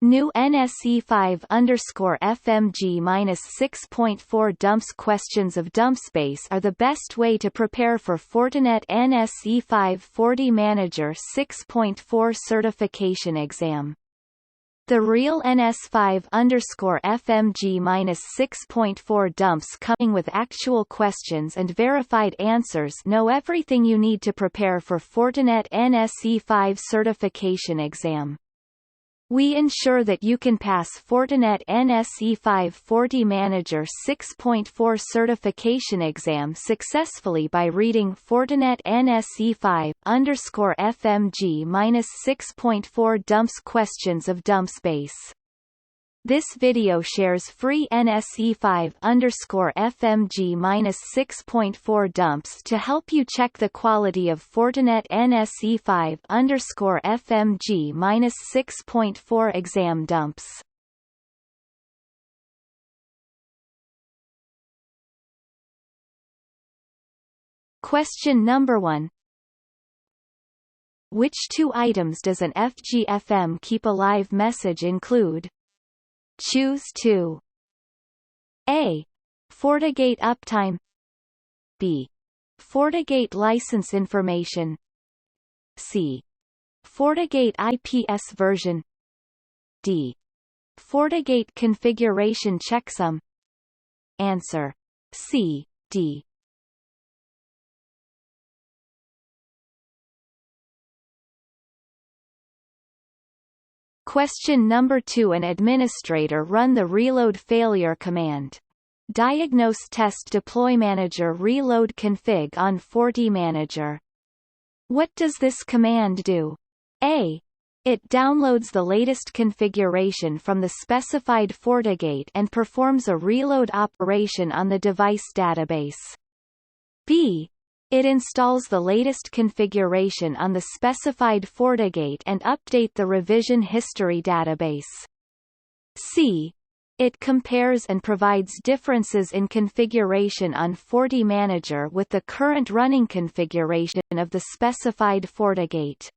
New NSE 5-FMG-6.4 dumps. Questions of DumpsBase are the best way to prepare for Fortinet NSE 5-FortiManager 6.4 certification exam. The real NS5-FMG-6.4 dumps coming with actual questions and verified answers know everything you need to prepare for Fortinet NSE 5 certification exam. We ensure that you can pass Fortinet NSE 5-FortiManager 6.4 certification exam successfully by reading Fortinet NSE 5-FMG-6.4 dumps. Questions of DumpsBase. This video shares free NSE 5-FMG-6.4 dumps to help you check the quality of Fortinet NSE 5-FMG-6.4 exam dumps. Question number 1. Which two items does an FGFM keep alive message include? Choose 2. A. FortiGate uptime. B. FortiGate license information. C. FortiGate IPS version. D. FortiGate configuration checksum. Answer. C, D. Question number 2. An administrator run the reload failure command. Diagnose test deploymanager reload config on FortiManager. What does this command do? A. It downloads the latest configuration from the specified FortiGate and performs a reload operation on the device database. B. It installs the latest configuration on the specified FortiGate and update the revision history database. C. It compares and provides differences in configuration on FortiManager with the current running configuration of the specified FortiGate.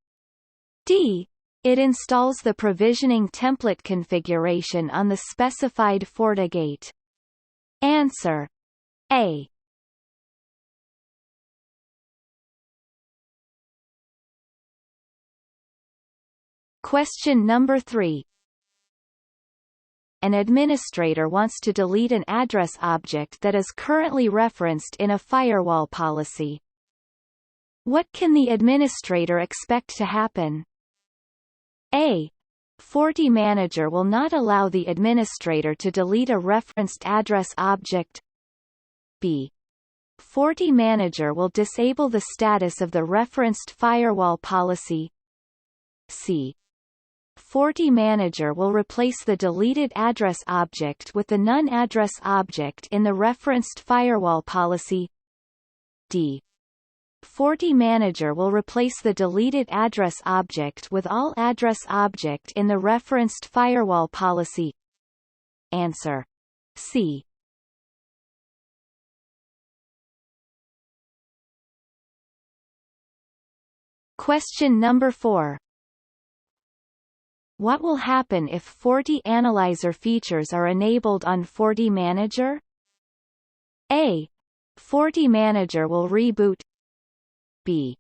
D. It installs the provisioning template configuration on the specified FortiGate. Answer. A. Question number 3. An administrator wants to delete an address object that is currently referenced in a firewall policy. What can the administrator expect to happen? A. FortiManager will not allow the administrator to delete a referenced address object. B. FortiManager will disable the status of the referenced firewall policy. C. FortiManager will replace the deleted address object with the none address object in the referenced firewall policy. D. FortiManager will replace the deleted address object with all address object in the referenced firewall policy. Answer. C. Question number 4. What will happen if FortiAnalyzer features are enabled on FortiManager? A. FortiManager will reboot. B.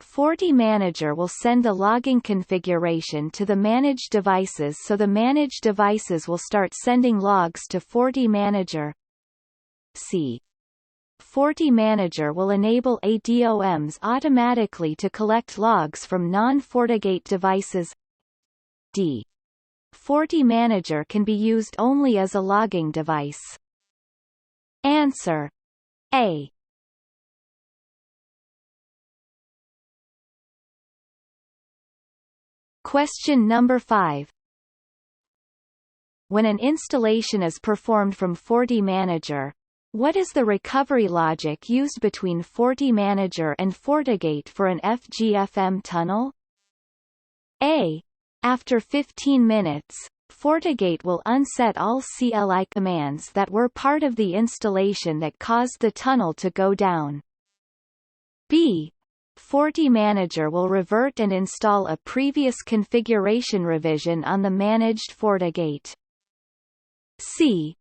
FortiManager will send the logging configuration to the managed devices so the managed devices will start sending logs to FortiManager. C. FortiManager will enable ADOMs automatically to collect logs from non-FortiGate devices. D. FortiManager can be used only as a logging device. Answer. A. Question number 5. When an installation is performed from FortiManager, what is the recovery logic used between FortiManager and FortiGate for an FGFM tunnel? A. After 15 minutes, FortiGate will unset all CLI commands that were part of the installation that caused the tunnel to go down. B. FortiManager will revert and install a previous configuration revision on the managed FortiGate. C.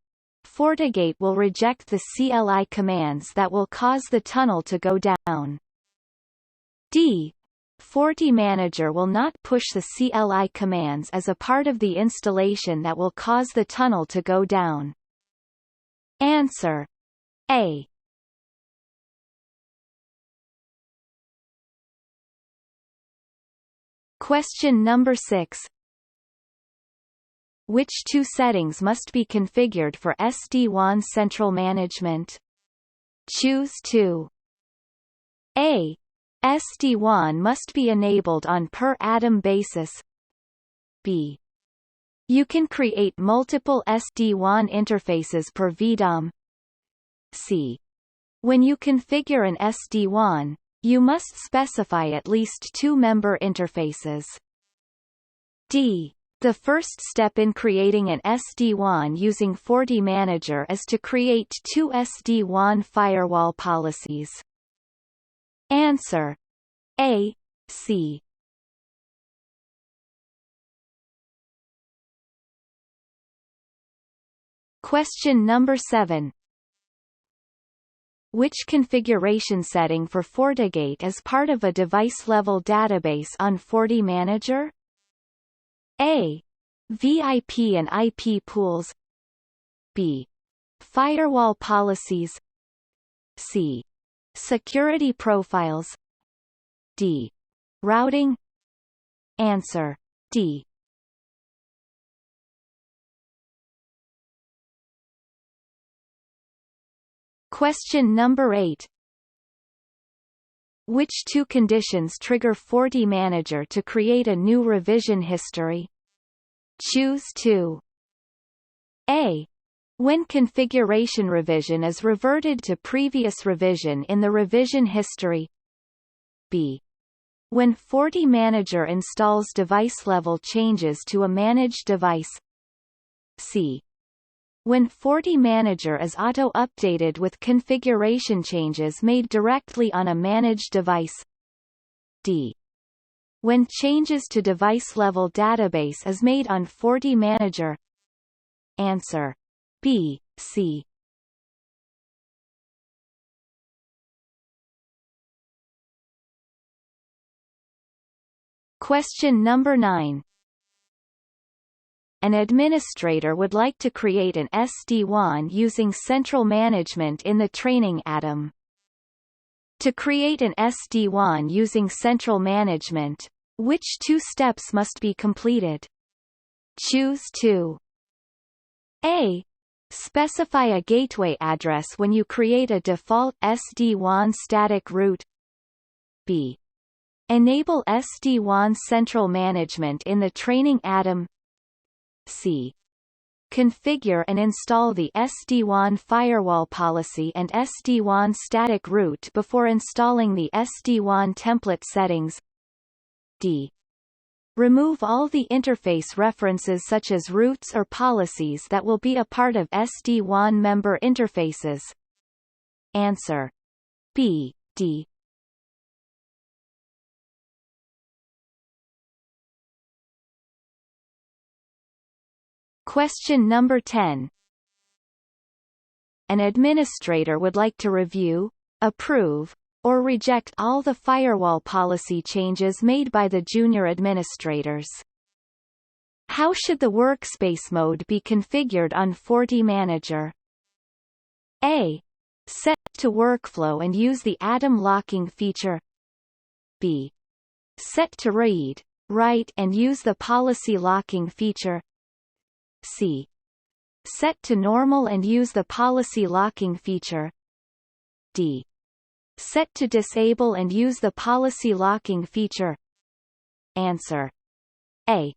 FortiGate will reject the CLI commands that will cause the tunnel to go down. D. FortiManager will not push the CLI commands as a part of the installation that will cause the tunnel to go down. Answer A. Question number 6. Which two settings must be configured for SD-WAN Central Management? Choose two. A. SD-WAN must be enabled on per atom basis. B. You can create multiple SD-WAN interfaces per VDOM. C. When you configure an SD-WAN, you must specify at least two member interfaces. D. The first step in creating an SD-WAN using FortiManager is to create two SD-WAN firewall policies. Answer A, C. Question number 7. Which configuration setting for FortiGate is part of a device-level database on FortiManager? A. VIP and IP pools. B. Firewall policies. C. Security profiles. D. Routing. Answer D. Question number 8. Which two conditions trigger FortiManager to create a new revision history? Choose two. A. When configuration revision is reverted to previous revision in the revision history. B. When FortiManager installs device-level changes to a managed device. C. When FortiManager is auto-updated with configuration changes made directly on a managed device. D. When changes to device-level database is made on FortiManager. Answer B, C. Question number 9. An administrator would like to create an SD-WAN using central management in the training atom. To create an SD-WAN using central management, which two steps must be completed? Choose two. A. Specify a gateway address when you create a default SD-WAN static route. B. Enable SD-WAN central management in the training atom. C. Configure and install the SD-WAN firewall policy and SD-WAN static route before installing the SD-WAN template settings. D. Remove all the interface references such as routes or policies that will be a part of SD-WAN member interfaces. Answer B, D. Question number 10. An administrator would like to review, approve, or reject all the firewall policy changes made by the junior administrators. How should the workspace mode be configured on FortiManager? A. Set to workflow and use the atom locking feature. B. Set to read, write and use the policy locking feature. C. Set to normal and use the policy locking feature. D. Set to disable and use the policy locking feature. Answer A.